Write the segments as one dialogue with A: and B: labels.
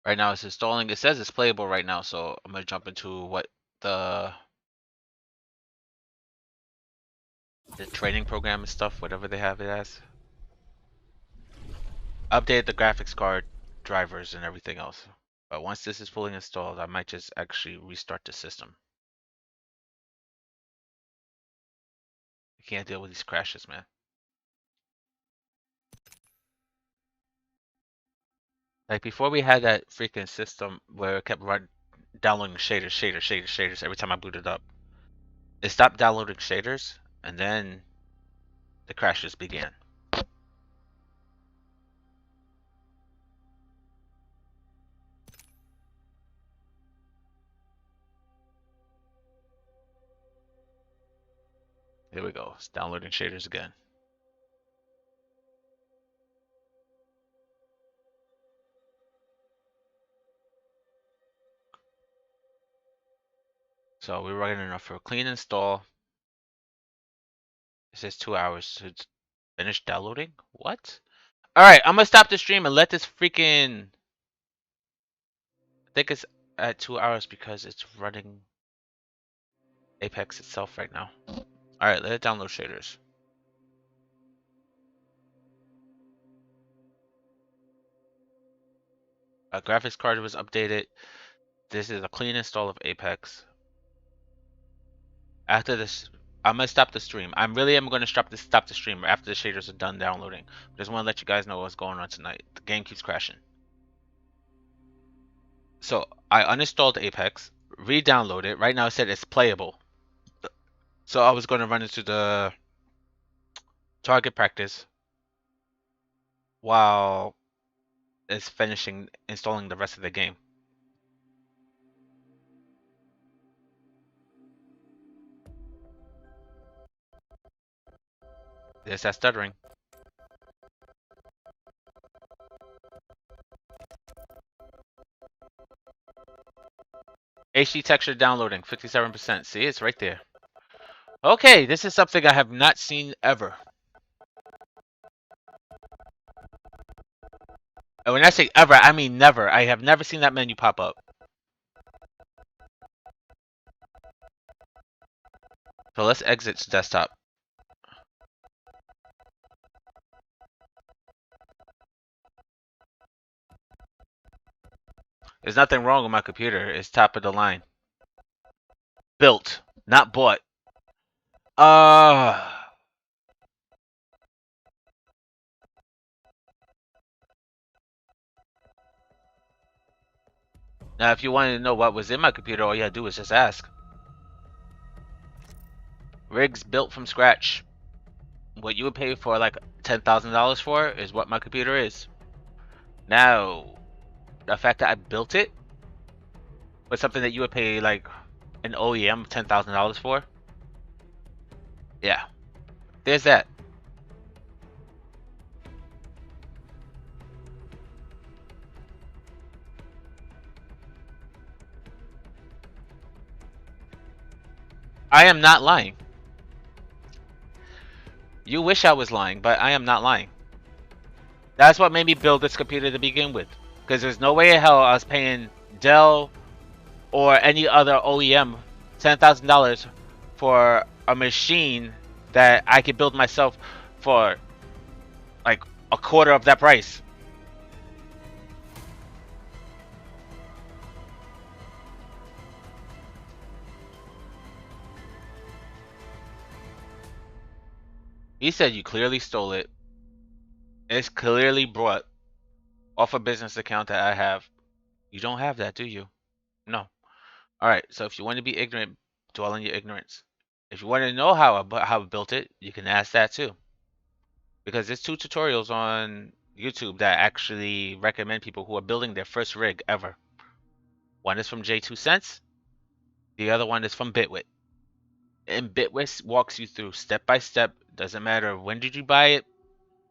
A: Right now it's installing. It says it's playable right now, so I'm gonna jump into what the training program and stuff, whatever they have it as. Update the graphics card, drivers, and everything else. But once this is fully installed, I might just actually restart the system. I can't deal with these crashes, man. Like before we had that freaking system where it kept downloading shaders every time I booted up. It stopped downloading shaders, and then the crashes began. Here we go. It's downloading shaders again. So we're running enough for a clean install. It says 2 hours to finish downloading. What? All right, I'm gonna stop the stream and let this freaking. I think it's at 2 hours because it's running Apex itself right now. All right, let it download shaders. A graphics card was updated. This is a clean install of Apex. After this, I'm gonna stop the stream. I'm gonna stop the stream after the shaders are done downloading. Just want to let you guys know what's going on tonight. The game keeps crashing. So I uninstalled Apex, re-downloaded it. Right now it said it's playable. So I was going to run into the target practice while it's finishing installing the rest of the game. There's that stuttering. HD texture downloading, 57%. See, it's right there. Okay, this is something I have not seen ever. And when I say ever, I mean never. I have never seen that menu pop up. So let's exit to desktop. There's nothing wrong with my computer. It's top of the line. Built, not bought. Now, if you wanted to know what was in my computer, all you had to do was just ask. Rigs built from scratch. What you would pay for like $10,000 for is what my computer is. Now, the fact that I built it was something that you would pay like an OEM $10,000 for. Yeah, there's that. I am not lying. You wish I was lying, but I am not lying. That's what made me build this computer to begin with. Because there's no way in hell I was paying Dell or any other OEM $10,000 for a machine that I could build myself for like a quarter of that price. He said you clearly stole it. It's clearly brought off a business account that I have. You don't have that, do you? No. Alright, so if you want to be ignorant, dwell in your ignorance. If you want to know how I built it, you can ask that too. Because there's 2 tutorials on YouTube that actually recommend people who are building their first rig ever. One is from J2Cents. The other one is from Bitwit. And Bitwit walks you through step by step. Doesn't matter when did you buy it.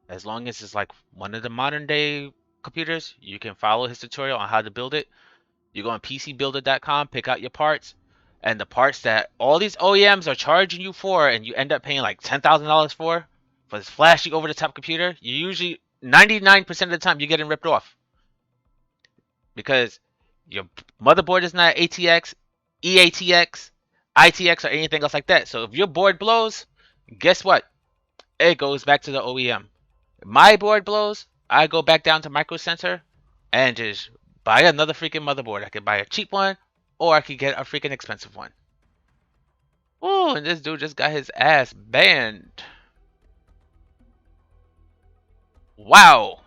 A: As long as it's like one of the modern day computers, you can follow his tutorial on how to build it. You go on PCBuilder.com, pick out your parts, and the parts that all these OEMs are charging you for, and you end up paying like $10,000 for this flashy over the top computer, you usually 99% of the time you're getting ripped off. because your motherboard is not ATX, EATX, ITX, or anything else like that. So if your board blows, guess what? It goes back to the OEM. If my board blows, I go back down to Micro Center and just buy another freaking motherboard. I could buy a cheap one, or I could get a freaking expensive one. Ooh, and this dude just got his ass banned. Wow.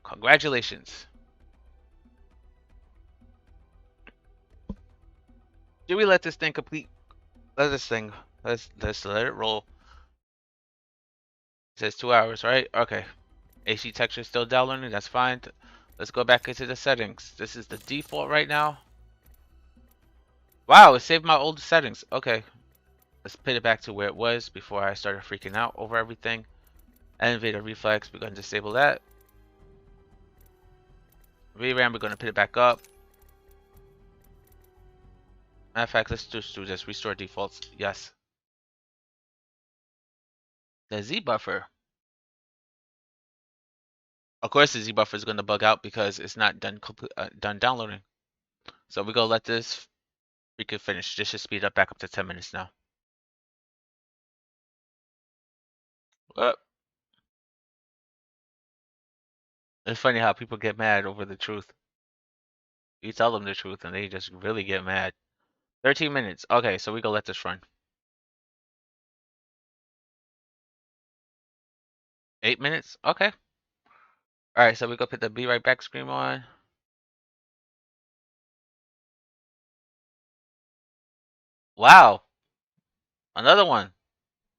A: Congratulations. Should we let this thing complete? Let's let it roll. It says 2 hours, right? Okay. HD texture still downloading. That's fine. Let's go back into the settings. This is the default right now. Wow, it saved my old settings. Okay. Let's put it back to where it was before I started freaking out over everything. Elevator reflex, we're going to disable that. VRAM, we're going to put it back up. Matter of fact, let's just do this. Restore defaults. Yes. The Z buffer. Of course, the Z buffer is going to bug out because it's not done done downloading. So we're going to let this freaking finish. This should speed up back up to 10 minutes now. It's funny how people get mad over the truth. You tell them the truth and they just really get mad. 13 minutes. Okay, so we go let this run. 8 minutes? Okay. Alright, so we go put the Be Right Back screen on. Wow. Another one.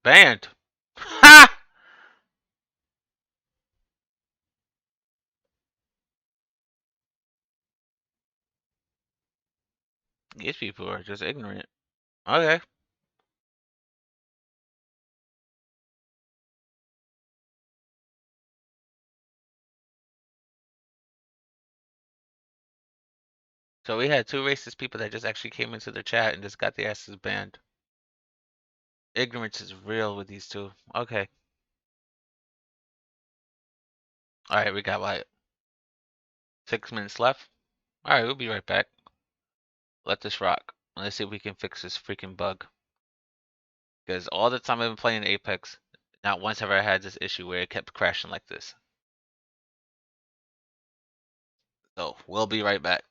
A: Banned. Ha! These people are just ignorant. Okay. So we had two racist people that just actually came into the chat and just got their asses banned. Ignorance is real with these two. Okay. Alright, we got like 6 minutes left. Alright, we'll be right back. Let this rock. Let's see if we can fix this freaking bug. Because all the time I've been playing Apex, not once have I had this issue where it kept crashing like this. So, we'll be right back.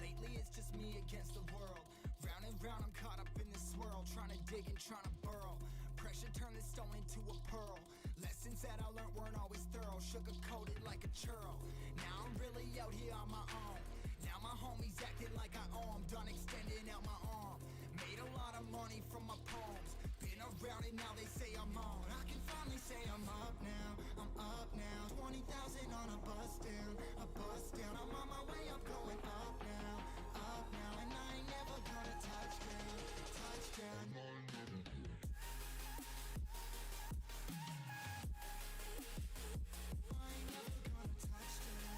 B: Lately it's just me against the world. Round and round I'm caught up in this swirl, trying to dig and trying to burrow. Pressure turned this stone into a pearl. Lessons that I learned weren't always thorough, sugar coated like a churl. Now I'm really out here on my own. Now my homies acting like I owe 'em, done extending out my arm. Made a lot of money from my poems. Been around and now they say I'm on. I can finally say I'm up now. I'm up now. 20,000 on a bus down. A bus down. I'm on my way up, going up now. Up now. And I ain't never gonna touch down. Touchdown. I ain't never gonna touch down.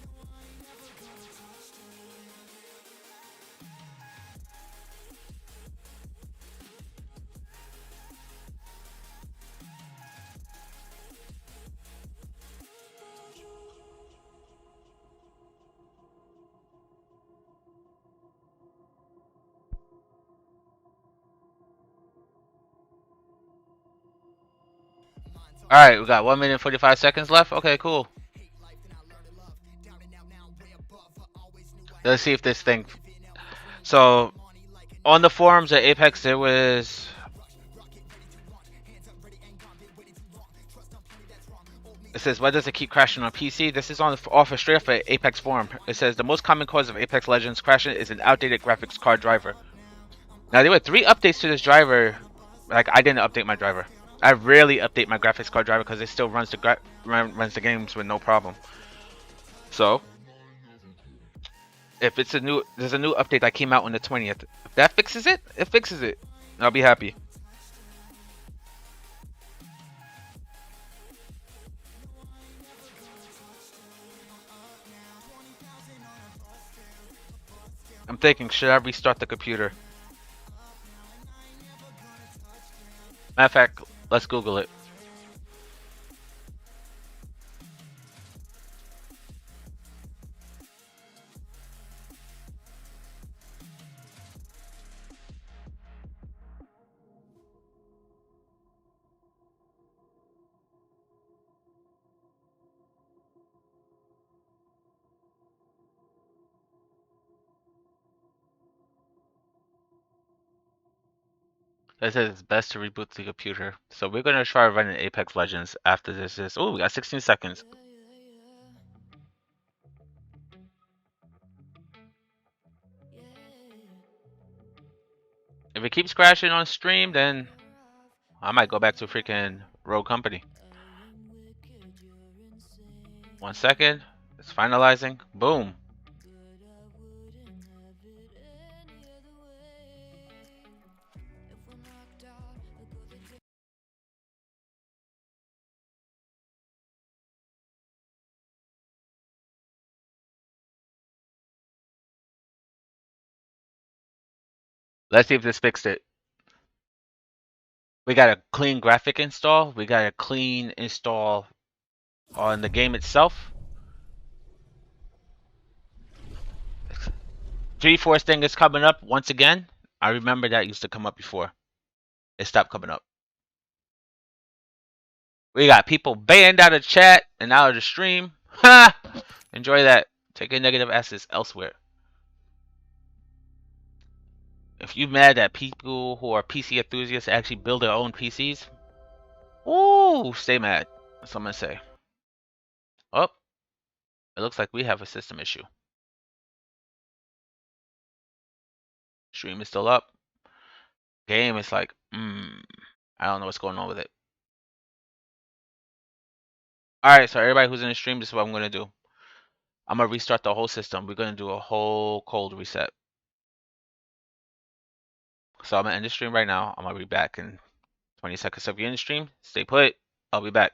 B: No, I ain't never gonna touch down.
A: All right, we got 1 minute and 45 seconds left. Okay, cool. Let's see if this thing. So on the forums at Apex, there was. It says, why does it keep crashing on PC? This is on off a straight off an Apex forum. It says the most common cause of Apex Legends crashing is an outdated graphics card driver. Now there were 3 updates to this driver. Like I didn't update my driver. I rarely update my graphics card driver because it still runs the games with no problem. So if it's there's a new update that came out on the 20th. If that fixes it, it fixes it. I'll be happy. I'm thinking, should I restart the computer? Matter of fact, let's Google it. It says it's best to reboot the computer. So we're gonna try running Apex Legends after this. Oh, we got 16 seconds. If it keeps crashing on stream, then I might go back to freaking Rogue Company. 1 second. It's finalizing. Boom. Let's see if this fixed it. We got a clean graphic install. We got a clean install on the game itself. GeForce thing is coming up once again. I remember that used to come up before. It stopped coming up. We got people banned out of chat and out of the stream. Ha! Enjoy that. Take a negative S's elsewhere. If you mad that people who are PC enthusiasts actually build their own PCs, ooh, stay mad. That's what I'm gonna say. Oh, it looks like we have a system issue. Stream is still up. Game is like, I don't know what's going on with it. Alright, so everybody who's in the stream, this is what I'm gonna do. I'm gonna restart the whole system. We're gonna do a whole cold reset. So I'm gonna end the stream right now. I'm gonna be back in 20 seconds. So if you're in the stream, stay put. I'll be back.